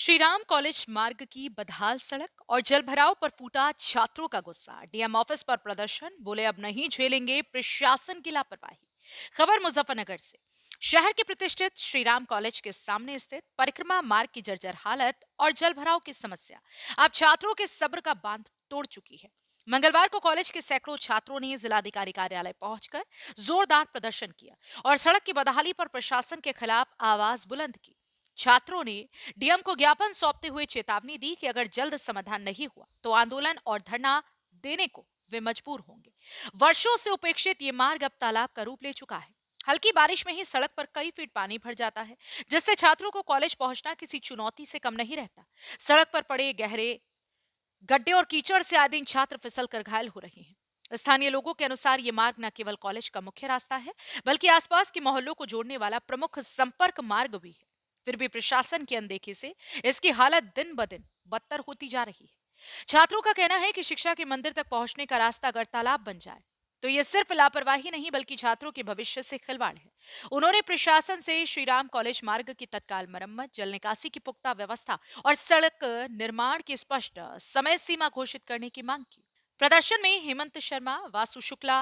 Shriram college मार्ग की बदहाल सड़क और जलभराव पर फूटा छात्रों का गुस्सा। डीएम ऑफिस पर प्रदर्शन, बोले अब नहीं झेलेंगे प्रशासन की लापरवाही। खबर मुजफ्फरनगर से। शहर के प्रतिष्ठित श्रीराम कॉलेज के सामने स्थित परिक्रमा मार्ग की जर्जर हालत और जलभराव की समस्या अब छात्रों के सब्र का बांध तोड़ चुकी है। मंगलवार को कॉलेज के सैकड़ों छात्रों ने जिलाधिकारी कार्यालय पहुंचकर जोरदार प्रदर्शन किया और सड़क की बदहाली पर प्रशासन के खिलाफ आवाज बुलंद की। छात्रों ने डीएम को ज्ञापन सौंपते हुए चेतावनी दी कि अगर जल्द समाधान नहीं हुआ तो आंदोलन और धरना देने को वे मजबूर होंगे। वर्षों से उपेक्षित ये मार्ग अब तालाब का रूप ले चुका है। हल्की बारिश में ही सड़क पर कई फीट पानी भर जाता है, जिससे छात्रों को कॉलेज पहुंचना किसी चुनौती से कम नहीं रहता। सड़क पर पड़े गहरे गड्ढे और कीचड़ से आए दिन छात्र फिसल कर घायल हो रहे हैं। स्थानीय लोगों के अनुसार ये मार्ग न केवल कॉलेज का मुख्य रास्ता है, बल्कि आसपास के मोहल्लों को जोड़ने वाला प्रमुख संपर्क मार्ग भी है। फिर भी प्रशासन की अनदेखी से इसकी हालत दिन ब दिन बदतर होती जा रही है। छात्रों का कहना है कि शिक्षा के मंदिर तक पहुंचने का रास्ता अगर तालाब बन जाए तो ये सिर्फ लापरवाही नहीं बल्कि छात्रों के भविष्य से खिलवाड़ है। उन्होंने प्रशासन से श्रीराम कॉलेज मार्ग की तत्काल मरम्मत, जल निकासी की पुख्ता व्यवस्था और सड़क निर्माण की स्पष्ट समय सीमा घोषित करने की मांग की। प्रदर्शन में हेमंत शर्मा, वासु शुक्ला,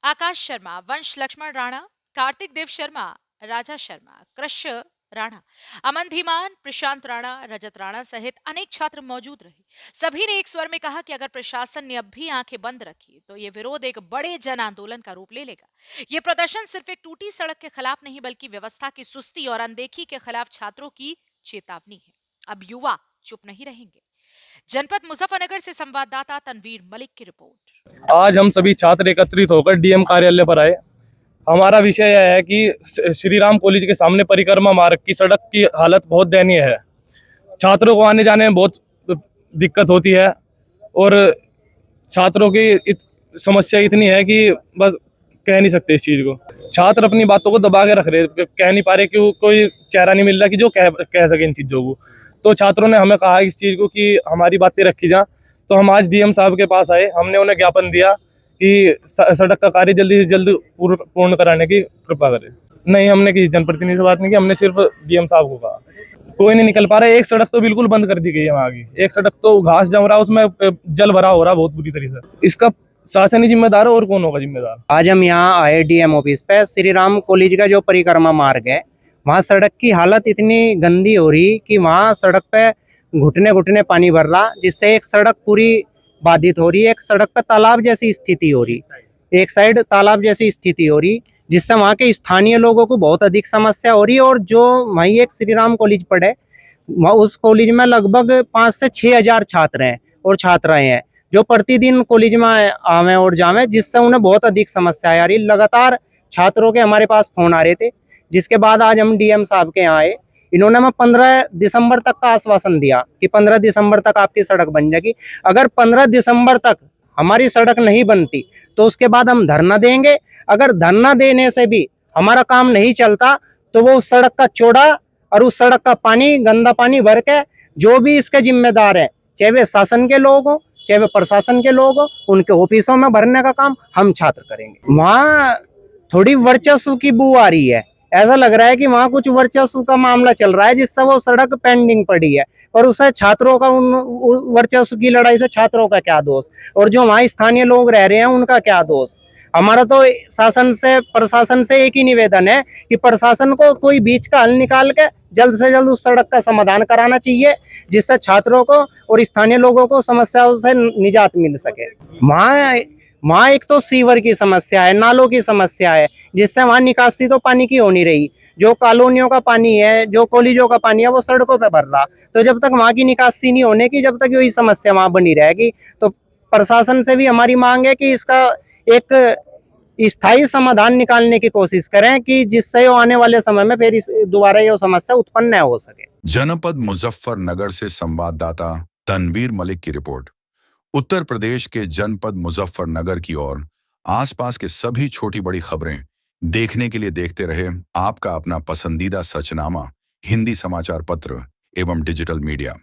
आकाश शर्मा, वंश लक्ष्मण राणा, कार्तिक देव शर्मा, राजा शर्मा, कृष राणा, अमन धीमान, प्रशांत राणा, रजत राणा सहित अनेक छात्र मौजूद रहे। सभी ने एक स्वर में कहा कि अगर प्रशासन ने अब भी आंखें बंद रखी तो ये विरोध एक बड़े जन आंदोलन का रूप ले लेगा। ये प्रदर्शन सिर्फ एक टूटी सड़क के खिलाफ नहीं बल्कि व्यवस्था की सुस्ती और अनदेखी के खिलाफ छात्रों की चेतावनी है। अब युवा चुप नहीं रहेंगे। जनपद मुजफ्फरनगर से संवाददाता तनवीर मलिक की रिपोर्ट। आज हम सभी छात्र एकत्रित होकर डीएम कार्यालय पर आए। हमारा विषय यह है कि श्री राम कॉलेज के सामने परिक्रमा मार्ग की सड़क की हालत बहुत दयनीय है। छात्रों को आने जाने में बहुत दिक्कत होती है और छात्रों की समस्या इतनी है कि बस कह नहीं सकते इस चीज़ को। छात्र अपनी बातों को दबा के रख रहे, कह नहीं पा रहे, क्यों कोई चेहरा नहीं मिल रहा कि जो कह सके इन चीज़ों को। तो छात्रों ने हमें कहा इस चीज़ को कि हमारी बातें रखी जा। तो हम आज डीएम साहब के पास आए। हमने उन्हें ज्ञापन दिया कि सड़क का कार्य जल्दी से जल्द पूर्ण कराने की कृपा करें। नहीं, हमने किसी जनप्रतिनिधि से बात नहीं की, हमने सिर्फ डीएम साहब को कहा। कोई नहीं निकल पा रहा है। एक सड़क तो बिल्कुल बंद कर दी गई है वहाँ की। एक सड़क तो घास जम रहा है, उसमें जल भरा हो रहा है बहुत बुरी तरीके से। इसका शासन ही जिम्मेदार है और कौन होगा जिम्मेदार। आज हम यहाँ आए डीएम ऑफिस पे। श्री राम कॉलेज का जो परिक्रमा मार्ग है, वहाँ सड़क की हालत इतनी गंदी हो रही कि वहाँ सड़क पे घुटने घुटने पानी भर रहा, जिससे एक सड़क पूरी बाधित हो रही है। एक सड़क पे तालाब जैसी स्थिति हो रही, एक साइड तालाब जैसी स्थिति हो रही, जिससे वहाँ के स्थानीय लोगों को बहुत अधिक समस्या हो रही है। और जो वहीं एक श्री राम कॉलेज पढ़े, उस कॉलेज में लगभग 5 से 6 हजार छात्र हैं और छात्राएं हैं जो प्रतिदिन कॉलेज में आवे और जावे, जिससे उन्हें बहुत अधिक समस्या आ रही। लगातार छात्रों के हमारे पास फोन आ रहे थे, जिसके बाद आज हम डीएम साहब के यहाँ आए। इन्होंने हमें 15 दिसंबर तक का आश्वासन दिया कि 15 दिसंबर तक आपकी सड़क बन जाएगी। अगर 15 दिसंबर तक हमारी सड़क नहीं बनती तो उसके बाद हम धरना देंगे। अगर धरना देने से भी हमारा काम नहीं चलता तो वो उस सड़क का चौड़ा और उस सड़क का पानी, गंदा पानी भर के जो भी इसके जिम्मेदार है, चाहे वे शासन के लोग हो चाहे वे प्रशासन के लोग हो, उनके ऑफिसों में भरने का काम हम छात्र करेंगे। वहाँ थोड़ी वर्चस्व की बू आ रही है। ऐसा लग रहा है कि वहाँ कुछ वर्चस्व का मामला चल रहा है, जिससे वो सड़क पेंडिंग पड़ी है। और उससे छात्रों का उन वर्चस्व की लड़ाई से छात्रों का क्या दोष, और जो वहाँ स्थानीय लोग रह रहे हैं उनका क्या दोष। हमारा तो शासन से, प्रशासन से एक ही निवेदन है कि प्रशासन को कोई बीच का हल निकाल के जल्द से जल्द उस सड़क का समाधान कराना चाहिए, जिससे छात्रों को और स्थानीय लोगों को समस्याओं से निजात मिल सके। वहाँ एक तो सीवर की समस्या है, नालों की समस्या है, जिससे वहाँ निकासी तो पानी की हो नहीं रही। जो कॉलोनियों का पानी है, जो कॉलेजों का पानी है, वो सड़कों पे भर रहा। तो जब तक वहाँ की निकासी नहीं होने की, जब तक यही समस्या वहाँ बनी रहेगी। तो प्रशासन से भी हमारी मांग है कि इसका एक स्थायी समाधान निकालने की कोशिश करें, कि जिससे आने वाले समय में फिर दोबारा ये समस्या उत्पन्न न हो सके। जनपद मुजफ्फरनगर से संवाददाता तनवीर मलिक की रिपोर्ट। उत्तर प्रदेश के जनपद मुजफ्फरनगर की ओर आसपास के सभी छोटी बड़ी खबरें देखने के लिए देखते रहे आपका अपना पसंदीदा सचनामा हिंदी समाचार पत्र एवं डिजिटल मीडिया।